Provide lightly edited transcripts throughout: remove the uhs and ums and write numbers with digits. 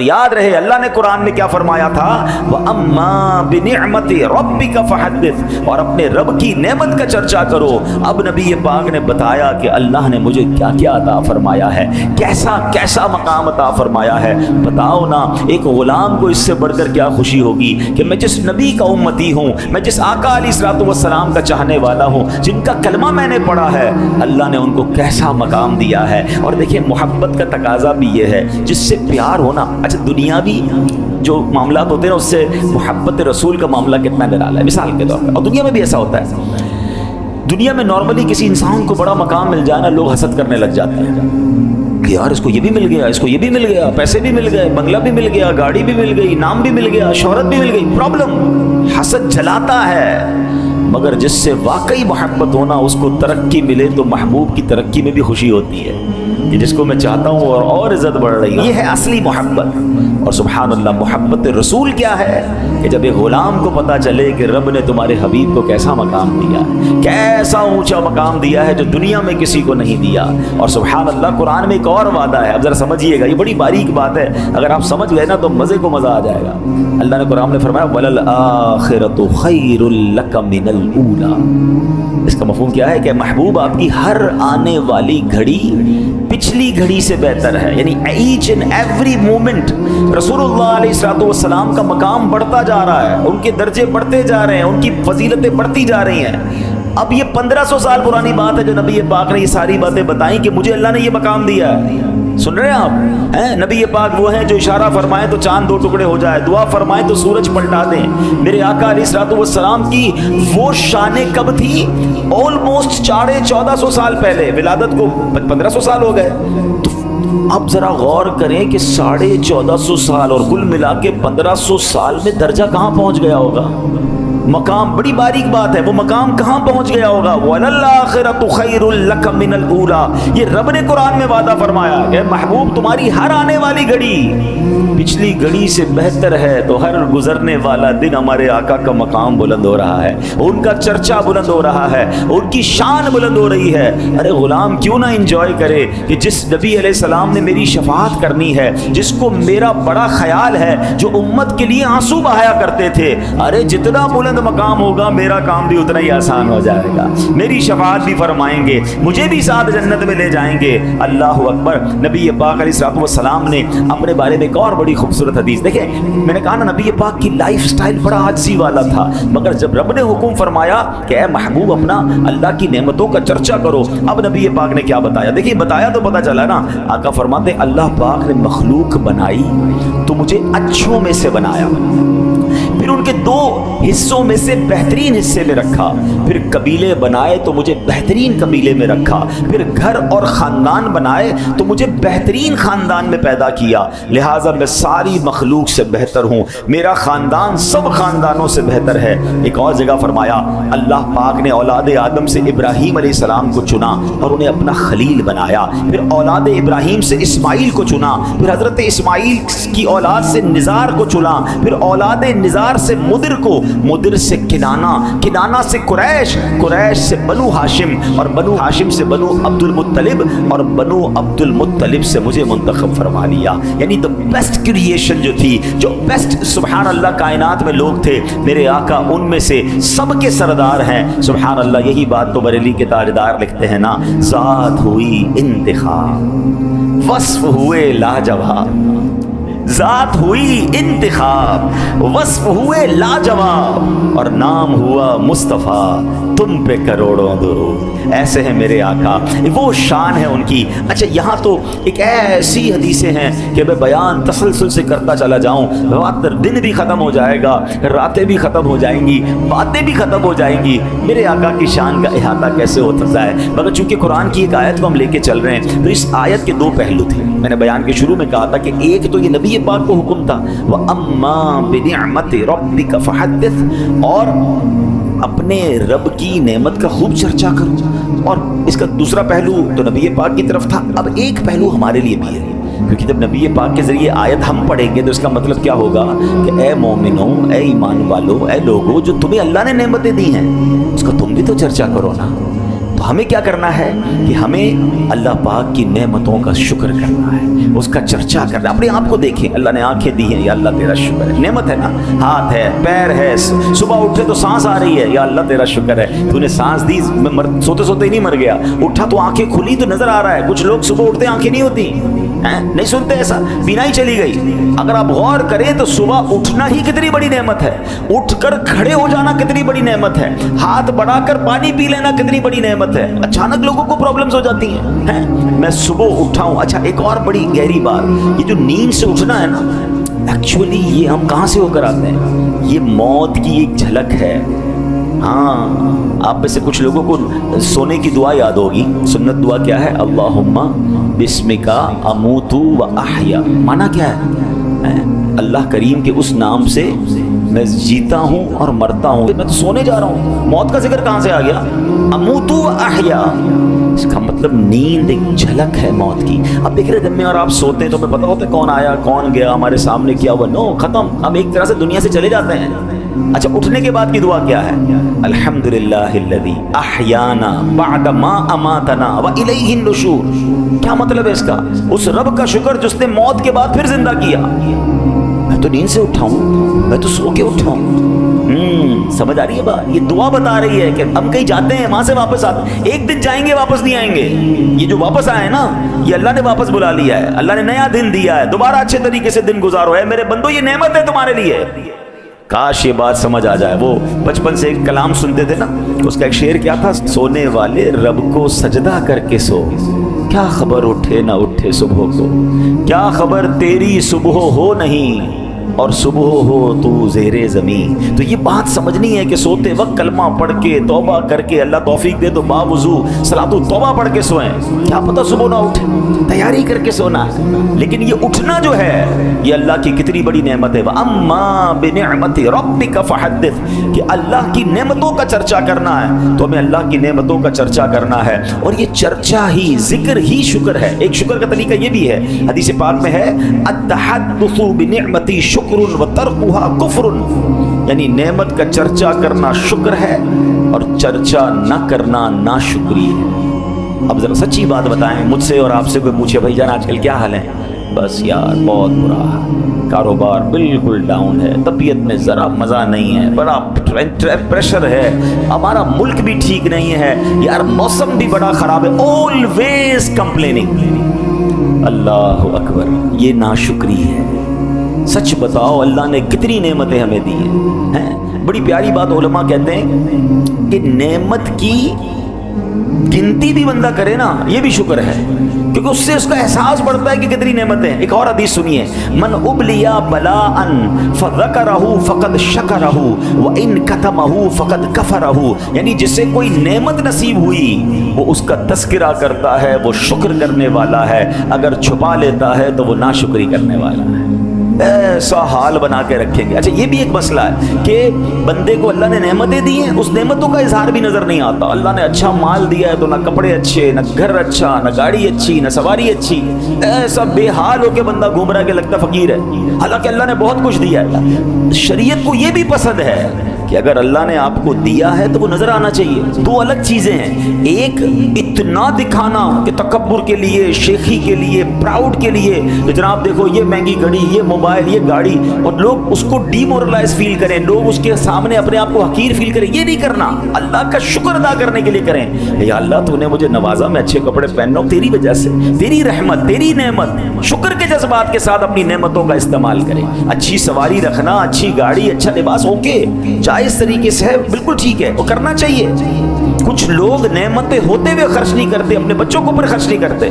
یاد رہے اللہ نے قرآن میں کیا فرمایا تھا، وَأَمَّا بِنِعْمَتِ رَبِّكَ فَحَدِّثْ، اور اپنے رب کی نعمت کا چرچا کرو۔ اب نبی پاک نے بتایا کہ اللہ نے مجھے کیا کیا عطا فرمایا ہے، کیسا کیسا مقام عطا فرمایا ہے۔ بتاؤ نا ایک غلام کو اس سے بڑھ کر کیا خوشی ہوگی کہ میں جس نبی کا امتی ہوں، میں جس آقا علیہ الصلوۃ والسلام کا چاہنے والا ہوں، جن کا کلمہ میں نے پڑھا ہے، اللہ نے ان کو کیسا مقام دیا ہے۔ اور دیکھیں محبت کا تقاضا بھی یہ ہے، جس سے پیار ہونا، اچھا دنیاوی جو معاملات ہوتے ہیں اس سے محبت رسول کا معاملہ کتنا نرالا ہے مثال کے طور پر، اور دنیا میں بھی ایسا ہوتا ہے۔ دنیا میں نارملی کسی انسان کو بڑا مقام مل جائے نا، لوگ حسد کرنے لگ جاتے ہیں کہ یار اس کو یہ بھی مل گیا، اس کو یہ بھی مل گیا، پیسے بھی مل گئے، بنگلہ بھی مل گیا، گاڑی بھی مل گئی، نام بھی مل گیا، شہرت بھی مل گئی۔ پرابلم حسد جلاتا ہے، مگر جس سے واقعی محبت ہونا اس کو ترقی ملے تو محبوب کی ترقی میں بھی خوشی ہوتی ہے کہ جس کو میں چاہتا ہوں اور عزت بڑھ رہی ہے۔ یہ ہے اصلی محبت۔ اور سبحان اللہ محبت رسول کیا ہے کہ جب ایک غلام کو پتا چلے کہ رب نے تمہارے حبیب کو کیسا مقام دیا ہے، کیسا اونچا مقام دیا ہے جو دنیا میں کسی کو نہیں دیا۔ اور سبحان اللہ قرآن میں ایک اور وعدہ ہے، اب ذرا سمجھیے گا، یہ بڑی باریک بات ہے، اگر آپ سمجھ گئے نا تو مزے کو مزہ آ جائے گا۔ اللہ نے قرآن میں فرمایا وَلَلْآخِرَةُ خَيْرٌ لَكَ مِنَ الْأُولَىٰ۔ اس کا مفہوم کیا ہے کہ محبوب آپ کی ہر آنے والی گھڑی پچھلی گھڑی سے بہتر ہے، یعنی ایچ اینڈ ایوری مومنٹ رسول اللہ علیہ الصلوۃ والسلام کا مقام بڑھتا جا رہا ہے، ان کے درجے بڑھتے جا رہے ہیں، ان کی فضیلتیں بڑھتی جا رہی ہیں۔ اب یہ 1500 سال پرانی بات ہے جو نبی پاک نے یہ ساری باتیں بتائیں کہ مجھے اللہ نے یہ مقام دیا ہے۔ سن رہے ہیں آپ؟ نبی پاک وہ ہیں جو اشارہ فرمائیں تو چاند 2 ٹکڑے ہو جائے، دعا فرمائیں تو سورج پلٹا دیں۔ میرے آقا علیہ الصلوۃ والسلام کی وہ شان کب تھی؟ آلموسٹ 1450 سال پہلے، ولادت کو 1500 سال ہو گئے۔ تو اب ذرا غور کریں کہ 1450 سال اور کل ملا کے 1500 سال میں درجہ کہاں پہنچ گیا ہوگا؟ مقام بڑی باریک بات ہے، وہ مقام کہاں پہنچ گیا ہوگا؟ وَلَلْآخِرَةُ خَيْرٌ لَكَ مِنَ الْأُولَىٰ۔ یہ رب نے قرآن میں وعدہ فرمایا کہ محبوب تمہاری ہر آنے والی گھڑی پچھلی گھڑی سے بہتر ہے۔ تو ہر گزرنے والا دن ہمارے آقا کا مقام بلند ہو رہا ہے، ان کا چرچا بلند ہو رہا ہے، ان کی شان بلند ہو رہی ہے۔ ارے غلام کیوں نہ انجوائے کرے کہ جس نبی علیہ السلام نے میری شفاعت کرنی ہے، جس کو میرا بڑا خیال ہے، جو امت کے لیے آنسو بہایا کرتے تھے، ارے جتنا بلند مقام ہوگا میرا کام بھی اتنا ہی آسان ہو جائے گا، میری شفاعت بھی فرمائیں گے، مجھے بھی ساتھ جنت میں لے جائیں گے۔ اللہ اکبر۔ نبی پاک علیہ الصلوۃ والسلام نے اپنے بارے میں ایک اور بڑی خوبصورت حدیث، دیکھیں میں نے کہا نا نبی پاک کی لائف سٹائل بڑا عاجزی والا تھا، مگر جب رب نے حکم فرمایا کہ اے محبوب اپنا اللہ کی نعمتوں کا چرچا کرو، اب نبی پاک نے کیا بتایا؟ دیکھیں بتایا تو پتہ چلا نا، آقا فرماتے اللہ پاک نے مخلوق بنائی تو مجھے اچھوں میں سے بنایا، پھر ان کے 2 حصوں میں سے بہترین حصے میں رکھا، پھر قبیلے بنائے تو مجھے بہترین قبیلے میں رکھا، پھر گھر اور خاندان بنائے تو مجھے بہترین خاندان میں پیدا کیا، لہٰذا میں ساری مخلوق سے بہتر ہوں، میرا خاندان سب خاندانوں سے بہتر ہے۔ ایک اور جگہ فرمایا اللہ پاک نے اولاد آدم سے ابراہیم علیہ السلام کو چنا اور انہیں اپنا خلیل بنایا، پھر اولاد ابراہیم سے اسماعیل کو چنا، پھر حضرت اسماعیل کی اولاد سے نزار کو چنا، پھر اولاد نزار سے مدر کو، مدر سے کنانا، کنانا سے قریش، قریش سے بنو ہاشم، اور بنو ہاشم سے بنو عبد المطلب، اور بنو عبد المطلب سے مجھے منتخب فرما لیا۔ یعنی تو بیسٹ کریشن جو تھی، جو بیسٹ سبحان اللہ کائنات میں لوگ تھے، میرے آقا ان میں سے سب کے سردار ہیں۔ سبحان اللہ، یہی بات تو بریلی کے تاجدار لکھتے ہیں نا، ذات ہوئی انتخاب وصف ہوئے لاجواب، ذات ہوئی انتخاب وصف ہوئے لاجواب، اور نام ہوا مصطفیٰ تم پہ کروڑوں درود۔ ایسے ہیں میرے آقا، وہ شان ہے ان کی۔ اچھا یہاں تو ایک ایسی حدیثیں ہیں کہ میں بیان تسلسل سے کرتا چلا جاؤں، دن بھی ختم ہو جائے گا، راتیں بھی ختم ہو جائیں گی، باتیں بھی ختم ہو جائیں گی، میرے آقا کی شان کا احاطہ کیسے ہو سکتا ہے؟ مگر چونکہ قرآن کی ایک آیت کو ہم لے کے چل رہے ہیں تو اس آیت کے 2 پہلو تھے۔ میں نے بیان کے شروع میں کہا تھا کہ ایک تو یہ نبی پاک کو حکم تھا وَأَمَّا بِنِعْمَةِ رَبِّكَ فَحَدِّثْ، اور اپنے رب کی نعمت کا خوب چرچا کرو، اور اس کا دوسرا پہلو تو نبی پاک کی طرف تھا، اب ایک پہلو ہمارے لیے بھی ہے، کیونکہ جب نبی پاک کے ذریعے آیت ہم پڑھیں گے تو اس کا مطلب کیا ہوگا کہ اے مومنوں، اے ایمان والو، اے لوگو جو تمہیں اللہ نے نعمتیں دی ہیں اس کا تم بھی تو چرچا کرو نا۔ تو ہمیں کیا کرنا ہے کہ ہمیں اللہ پاک کی نعمتوں کا شکر کرنا ہے، اس کا چرچا کرنا ہے۔ اپنے آپ کو دیکھیں، اللہ نے آنکھیں دی ہیں، یا اللہ تیرا شکر ہے، نعمت ہے نا، ہاتھ ہے، پیر ہے، صبح اٹھے تو سانس آ رہی ہے، یا اللہ تیرا شکر ہے، تو نے سانس دی، سوتے سوتے ہی نہیں مر گیا، اٹھا تو آنکھیں کھلی تو نظر آ رہا ہے۔ کچھ لوگ صبح اٹھتے آنکھیں نہیں ہوتی، نہیں سنتے، ایسا بینا ہی چلی گئی۔ اگر آپ غور کریں تو صبح اٹھنا ہی کتنی بڑی نعمت ہے، اٹھ کر کھڑے ہو جانا کتنی بڑی نعمت ہے، ہاتھ بڑھا کر پانی پی لینا کتنی بڑی نعمت ہے۔ اچانک لوگوں کو پرابلمز ہو جاتی ہیں، میں صبح اٹھا ہوں۔ اچھا ایک اور بڑی گہری بات، یہ جو نیند سے اٹھنا ہے نا، ایکچولی یہ ہم کہاں سے ہو کر آتے ہیں؟ یہ موت کی ایک جھلک ہے۔ ہاں، آپ میں سے کچھ لوگوں کو سونے کی دعا یاد ہوگی۔ سنت دعا کیا ہے؟ اللہم بسمک اموت و احیا۔ مانا کیا ہے؟ اللہ کریم کے اس نام سے میں جیتا ہوں اور مرتا ہوں۔ میں تو سونے جا رہا ہوں، موت کا ذکر کہاں سے آ گیا؟ اموت و احیا، اس کا مطلب نیند ایک جھلک ہے موت کی۔ اب دیکھ رہے جب میں اور آپ سوتے ہیں تو ہمیں پتہ ہوتا ہے کون آیا کون گیا، ہمارے سامنے کیا ہوا، نو، ختم، ہم ایک طرح سے دنیا سے چلے جاتے ہیں۔ اچھا اٹھنے کے بعد کی دعا کیا ہے؟ الحمدللہ الذی احیانا بعد ما اماتنا والیہ النشور۔ کیا مطلب ہے اس کا؟ اس رب کا شکر جس نے موت کے بعد پھر زندہ کیا۔ میں تو نیند سے اٹھا ہوں، میں تو سو کے اٹھا ہوں۔ سمجھ آ رہی ہے بات؟ یہ دعا بتا رہی ہے کہ ہم کہیں جاتے ہیں، وہاں سے واپس آتے ہیں، ایک دن جائیں گے واپس نہیں آئیں گے۔ یہ جو واپس آئے ہیں نا، یہ اللہ نے واپس بلا لیا ہے، اللہ نے نیا دن دیا ہے، دوبارہ اچھے طریقے سے دن گزارو۔ ہے میرے بندو، یہ نعمت ہے تمہارے لیے۔ کاش یہ بات سمجھ آ جائے۔ وہ بچپن سے ایک کلام سنتے تھے نا، اس کا ایک شعر کیا تھا؟ سونے والے رب کو سجدہ کر کے سو، کیا خبر اٹھے نہ اٹھے صبح کو، کیا خبر تیری صبح ہو نہیں اور صبح ہو تو زیر زمین۔ تو یہ بات سمجھنی ہے کہ سوتے وقت کلمہ پڑھ کے توبہ کر کے، اللہ توفیق دے تو باوضو صلاۃ و توبہ پڑھ کے سوئیں، کیا پتہ صبح نہ اٹھے، تیاری کر کے سونا ہے۔ لیکن یہ اٹھنا جو ہے یہ اللہ کی کتنی بڑی نعمت ہے۔ وَأَمَّا بِنِعْمَتِ رَبِّكَ فَحَدِّثْ، کہ اللہ کی نعمتوں کا چرچا کرنا ہے تو ہمیں اللہ کی نعمتوں کا چرچا کرنا ہے، اور یہ چرچا ہی، ذکر ہی شکر ہے۔ ایک شکر کا طریقہ یہ بھی ہے، حدیث پاک میں ہے التحدث بنعمتی شکر وترکها کفر، یعنی نعمت کا چرچا کرنا شکر ہے اور چرچا نہ کرنا ناشکری ہے۔ اب ذرا سچی بات بتائیں، مجھ سے اور آپ سے کوئی پوچھے بھائی جان آج کل کیا حال ہے؟ بس یار بہت برا ہے، کاروبار بالکل ڈاؤن ہے، طبیعت میں ذرا مزہ نہیں ہے، بڑا پریشر ہے، ہمارا ملک بھی ٹھیک نہیں ہے، یار موسم بھی بڑا خراب ہے، آلویز کمپلیننگ۔ اللہ اکبر، یہ ناشکری ہے۔ سچ بتاؤ اللہ نے کتنی نعمتیں ہمیں دی ہیں۔ بڑی پیاری بات علماء کہتے ہیں کہ نعمت کی گنتی بھی بندہ کرے نا، یہ بھی شکر ہے، کیونکہ اس سے اس کا احساس بڑھتا ہے کہ کتنی نعمتیں۔ ایک اور حدیث سنیے، من ابلیا بلاء فذکرہ فقد شکرہ وان کتمہ فقد کفرہ، یعنی جسے کوئی نعمت نصیب ہوئی وہ اس کا تذکرہ کرتا ہے، وہ شکر کرنے والا ہے، اگر چھپا لیتا ہے تو وہ ناشکری کرنے والا ہے۔ ایسا حال بنا کے رکھیں گے۔ اچھا یہ بھی ایک مسئلہ ہے کہ بندے کو اللہ نے نعمتیں دی ہیں، اس نعمتوں کا اظہار بھی نظر نہیں آتا۔ اللہ نے اچھا مال دیا ہے تو نہ کپڑے اچھے، نہ گھر اچھا، نہ گاڑی اچھی، نہ سواری اچھی، ایسا بے حال ہو کے بندہ گھوم رہا ہے کہ لگتا فقیر ہے، حالانکہ اللہ نے بہت کچھ دیا ہے۔ شریعت کو یہ بھی پسند ہے کہ اگر اللہ نے آپ کو دیا ہے تو وہ نظر آنا چاہیے۔ دو الگ چیزیں ہیں، ایک اتنا دکھانا کہ تکبر کے لیے، شیخی کے لیے، پراؤڈ کے لیے، تو جناب دیکھو یہ مہنگی گھڑی، یہ موبائل، یہ گاڑی، اور لوگ اس کو ڈی مورلائز فیل کریں، لوگ اس کے سامنے اپنے آپ کو حقیر فیل کریں۔ یہ نہیں کرنا، اللہ کا شکر ادا کرنے کے لیے کریں۔ یا اللہ تو نے مجھے نوازا، میں اچھے کپڑے پہن رہا ہوں تیری وجہ سے، تیری رحمت، تیری نعمت۔ شکر کے جذبات کے ساتھ اپنی نعمتوں کا استعمال کریں۔ اچھی سواری رکھنا، اچھی گاڑی، اچھا لباس، اوکے، جائز طریقے سے ہے، بالکل ٹھیک ہے، وہ کرنا چاہیے۔ کچھ لوگ نعمتیں ہوتے ہوئے خرچ نہیں کرتے، اپنے بچوں کو پر خرچ نہیں کرتے،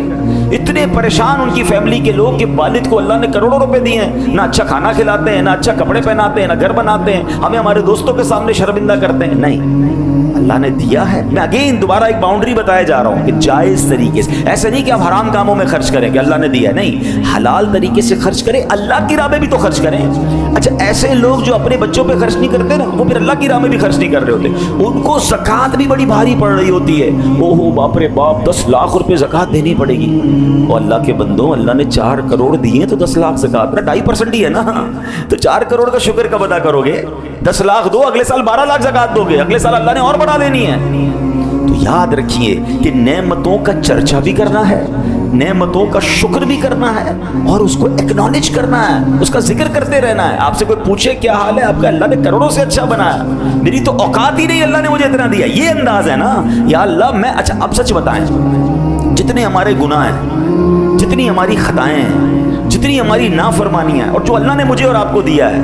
اتنے پریشان ان کی فیملی کے لوگ کہ والد کو اللہ نے کروڑوں روپے دیے ہیں، نہ اچھا کھانا کھلاتے ہیں، نہ اچھا کپڑے پہناتے ہیں، نہ گھر بناتے ہیں، ہمیں ہمارے دوستوں کے سامنے شرمندہ کرتے ہیں۔ نہیں، اللہ نے دیا ہے۔ میں اگین دوبارہ ایک باؤنڈری بتایا جا رہا ہوں کہ جائز طریقے سے، ایسا نہیں کہ آپ حرام کاموں میں خرچ کریں کہ اللہ نے دیا ہے، نہیں، حلال طریقے سے خرچ کریں، اللہ کی راہ میں بھی تو خرچ کریں۔ اچھا ایسے لوگ جو اپنے بچوں پہ خرچ نہیں کرتے نا، وہ پھر اللہ کی راہ میں بھی خرچ نہیں کر رہے ہوتے، ان کو زکوٰۃ بھی بڑی بھاری پڑ رہی ہوتی ہے۔ اوہ باپ رے باپ، 10 لاکھ روپے زکوٰۃ دینی پڑے گی۔ اور اللہ کے بندوں، اللہ نے 4 کروڑ دیے تو 10 لاکھ زکوٰۃ، 2.5% ہی ہے نا، تو 4 کروڑ کا شکر کب ادا کرو گے؟ 10 لاکھ دو، اگلے سال 12 لاکھ زکوٰۃ دو گے، اگلے سال اللہ نے اور بڑھا دینی ہے۔ تو یاد رکھیے کہ نعمتوں کا چرچا بھی کرنا ہے، نعمتوں کا شکر بھی کرنا ہے، اور اس کو ایکنالج کرنا ہے، اس کا ذکر کرتے رہنا ہے۔ آپ سے کوئی پوچھے کیا حال ہے آپ کا، اللہ نے کروڑوں سے اچھا بنایا، میری تو اوقات ہی نہیں، اللہ نے مجھے اتنا دیا، یہ انداز ہے نا۔ یا اللہ میں، اچھا اب سچ بتائیں، جتنے ہمارے گناہ ہیں، جتنی ہماری خطائیں ہیں، جتنی ہماری نافرمانیاں ہیں، اور جو اللہ نے مجھے اور آپ کو دیا ہے،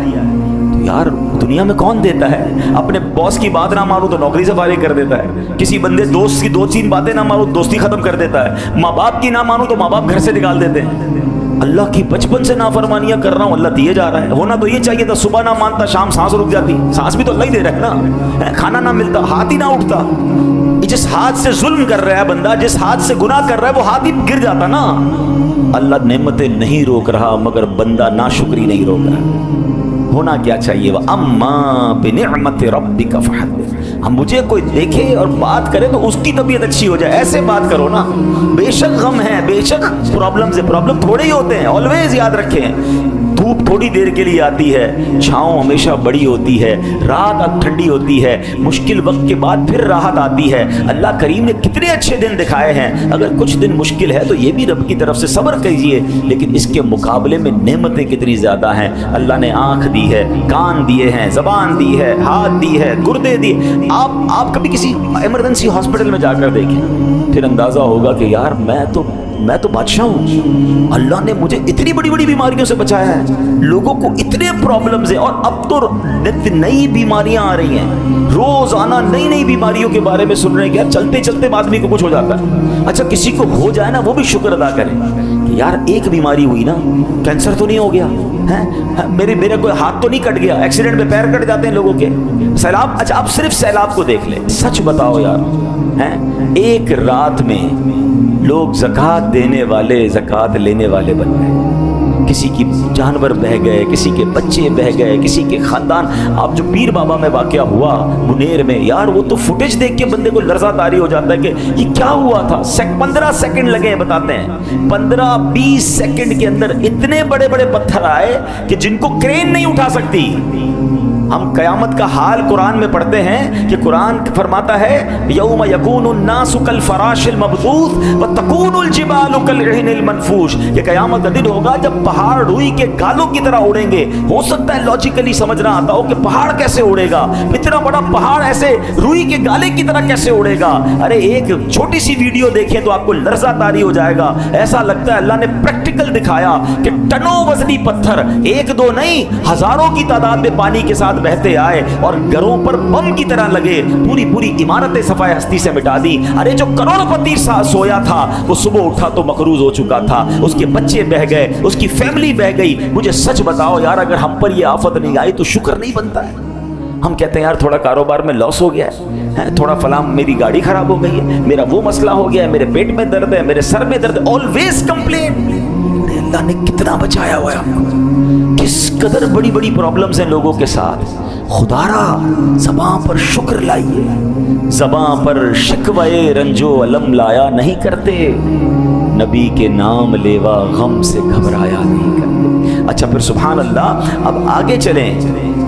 تو یار دنیا میں کون دیتا ہے؟ اپنے باس کی بات نہ مانو تو نوکری سے فارغ کر دیتا ہے، کسی بندے دوست کی 2-3 باتیں نہ مانو دوستی ختم کر دیتا ہے، ماں باپ کی نہ مانو تو ماں باپ گھر سے نکال دیتے ہیں۔ اللہ کی بچپن سے نافرمانیاں کر رہا ہوں، اللہ دیے جا رہا ہے۔ ہونا تو یہ چاہیے تھا صبح نہ مانتا شام سانس رک جاتی، سانس بھی تو اللہ ہی دے رہا ہے نا، کھانا نہ ملتا ہاتھ ہی نہ اٹھتا۔ جس ہاتھ سے ظلم کر رہا ہے بندہ، جس ہاتھ سے گناہ کر رہا ہے، وہ ہاتھ ہی گر جاتا نا۔ اللہ نعمتیں نہیں روک رہا مگر بندہ ناشکری نہیں روک رہا۔ ہونا کیا چاہیے؟ وَأَمَّا بِنِعْمَةِ رَبِّكَ فَحَدِّثْ۔ ہم مجھے کوئی دیکھے اور بات کرے تو اس کی طبیعت اچھی ہو جائے، ایسے بات کرو نا۔ بے شک غم ہے، بے شک پرابلمز ہے، پرابلم تھوڑے ہی ہوتے ہیں، آلویز یاد رکھیں۔ دھوپ تھوڑی دیر کے لیے آتی ہے، چھاؤں ہمیشہ بڑی ہوتی ہے، رات اب ٹھنڈی ہوتی ہے، مشکل وقت کے بعد پھر راحت آتی ہے۔ اللہ کریم نے کتنے اچھے دن دکھائے ہیں، اگر کچھ دن مشکل ہے تو یہ بھی رب کی طرف سے صبر کیجئے، لیکن اس کے مقابلے میں نعمتیں کتنی زیادہ ہیں۔ اللہ نے آنکھ دی ہے، کان دیے ہیں، زبان دی ہے، ہاتھ دی ہے، گردے دی۔ آپ کبھی کسی ایمرجنسی ہاسپٹل میں جا کر دیکھیں، پھر اندازہ ہوگا کہ یار میں تو بادشاہ ہوں، اللہ نے مجھے اتنی بڑی بڑی بیماریوں سے بچایا ہے، لوگوں کو اتنے پرابلمز ہیں، اور اب تو نئی بیماریاں آ رہی ہیں، روزانہ نئی نئی بیماریوں کے بارے میں سن رہے ہیں کہ یار چلتے چلتے آدمی کو کچھ ہو جاتا ہے۔ اچھا کسی کو ہو جائے نا وہ بھی شکر ادا کرے کہ یار ایک بیماری ہوئی نا، کینسر تو نہیں ہو گیا ہے، میرے کوئی ہاتھ تو نہیں کٹ گیا، ایکسیڈنٹ میں پیر کٹ جاتے ہیں لوگوں کے، سیلاب، اچھا آپ صرف سیلاب کو دیکھ لیں، سچ بتاؤ یار، ایک رات میں لوگ زکوٰۃ دینے والے زکوٰۃ لینے والے بن گئے، کسی کی جانور بہہ گئے، کسی کے بچے بہہ گئے، کسی کے خاندان۔ آپ جو پیر بابا میں واقعہ ہوا منیر میں، یار وہ تو فوٹیج دیکھ کے بندے کو لرزہ طاری ہو جاتا ہے کہ یہ کیا ہوا تھا۔ 15 سیکنڈ لگے ہیں، بتاتے ہیں 15-20 سیکنڈ کے اندر اتنے بڑے بڑے پتھر آئے کہ جن کو کرین نہیں اٹھا سکتی۔ ہم قیامت کا حال قرآن میں پڑھتے ہیں کہ قرآن فرماتا ہے یوم یکون الناس کالفراش المبثوث وتکون الجبال کالعہن المنفوش، کہ قیامت کا دن ہوگا جب پہاڑ روئی کے گالوں کی طرح اڑیں گے۔ ہو سکتا ہے لاجیکلی سمجھنا آتا ہو کہ پہاڑ کیسے اڑے گا، اتنا بڑا پہاڑ ایسے روئی کے گالے کی طرح کیسے اڑے گا؟ ارے ایک چھوٹی سی ویڈیو دیکھیں تو آپ کو لرزہ طاری ہو جائے گا۔ ایسا لگتا ہے اللہ نے پریکٹیکل دکھایا کہ ٹنوں وزنی پتھر، ایک دو نہیں ہزاروں کی تعداد میں پانی کے ساتھ بہتے آئے اور گھروں پر بم کی طرح لگے، پوری عمارتیں صفائے ہستی سے مٹا دی۔ ارے جو کروڑ پتی سویا تھا وہ صبح اٹھا تو مقروض ہو چکا تھا، اس کے بچے بہ گئے، اس کی فیملی بہ گئی۔ مجھے سچ بتاؤ یار، اگر ہم پر یہ آفت نہیں آئی تو شکر نہیں بنتا ہے۔ ہم کہتے ہیں یار تھوڑا کاروبار میں لاس ہو گیا ہے، تھوڑا فلاں میری گاڑی خراب ہو گئی ہے، میرا وہ مسئلہ ہو گیا ہے، میرے پیٹ میں درد ہے، میرے سر میں درد ہے، آلویز کمپلین۔ اللہ نے کتنا بچایا ہوا ہے ہم کو، کس قدر بڑی بڑی پرابلمز ہیں لوگوں کے ساتھ۔ خدا را زباں پر شکر لائیے، زباں پر شکوے رنجو علم لایا نہیں کرتے، نبی کے نام لیوا غم سے گھبرایا نہیں کرتے۔ اچھا پھر سبحان اللہ، اب آگے چلیں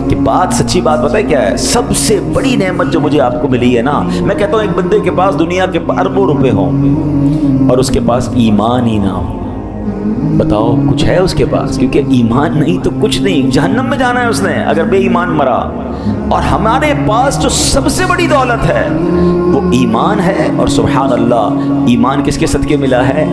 کہ بات سچی بات بتائے کیا ہے؟ سب سے بڑی نعمت جو مجھے آپ کو ملی ہے نا، میں کہتا ہوں ایک بندے کے پاس دنیا کے اربوں روپے ہوں اور اس کے پاس ایمان ہی نہ ہو، بتاؤ کچھ ہے اس کے پاس؟ کیونکہ ایمان نہیں تو کچھ نہیں، جہنم میں جانا ہے اس نے اگر بے ایمان مرا۔ اور ہمارے پاس جو سب سے بڑی دولت ہے وہ ایمان ہے، اور سبحان اللہ ایمان کس کے صدقے ملا ہے؟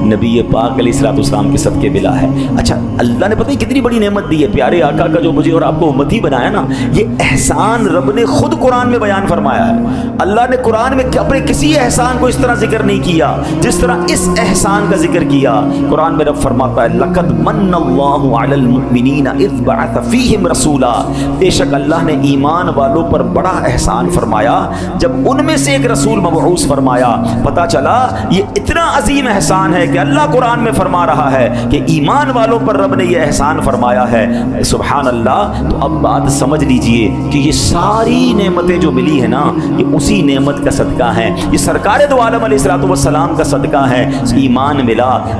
نبی پاک علیہ الصلوۃ والسلام کے صدقے ملا ہے۔ اچھا اللہ نے پتہ نہیں کتنی بڑی نعمت دی ہے، پیارے آقا کا جو مجھے اور آپ کو امتی بنایا نا، یہ احسان رب نے خود قرآن میں بیان فرمایا ہے۔ اللہ نے قرآن میں اپنے کسی احسان کو اس طرح ذکر نہیں کیا جس طرح اس احسان کا ذکر کیا۔ قرآن میں رب فرماتا ہے لقد من اللہ علی المؤمنین اذ بعث فیہم رسولا، بے شک اللہ نے ایمان والوں پر بڑا احسان فرمایا جب ان میں سے ایک رسول مبعوث فرمایا۔ پتہ چلا یہ اتنا عظیم احسان ہے کہ اللہ قرآن میں فرما رہا ہے کہ ایمان والوں پر رب نے یہ احسان فرمایا ہے۔ سبحان اللہ۔ تو اب بات سمجھ لیجئے کہ یہ ساری نعمتیں جو ملی ہیں نا، یہ اسی نعمت کا صدقہ ہیں، یہ سرکار دو عالم علیہ الصلوۃ والسلام کا صدقہ ہے۔ ایمان ملا،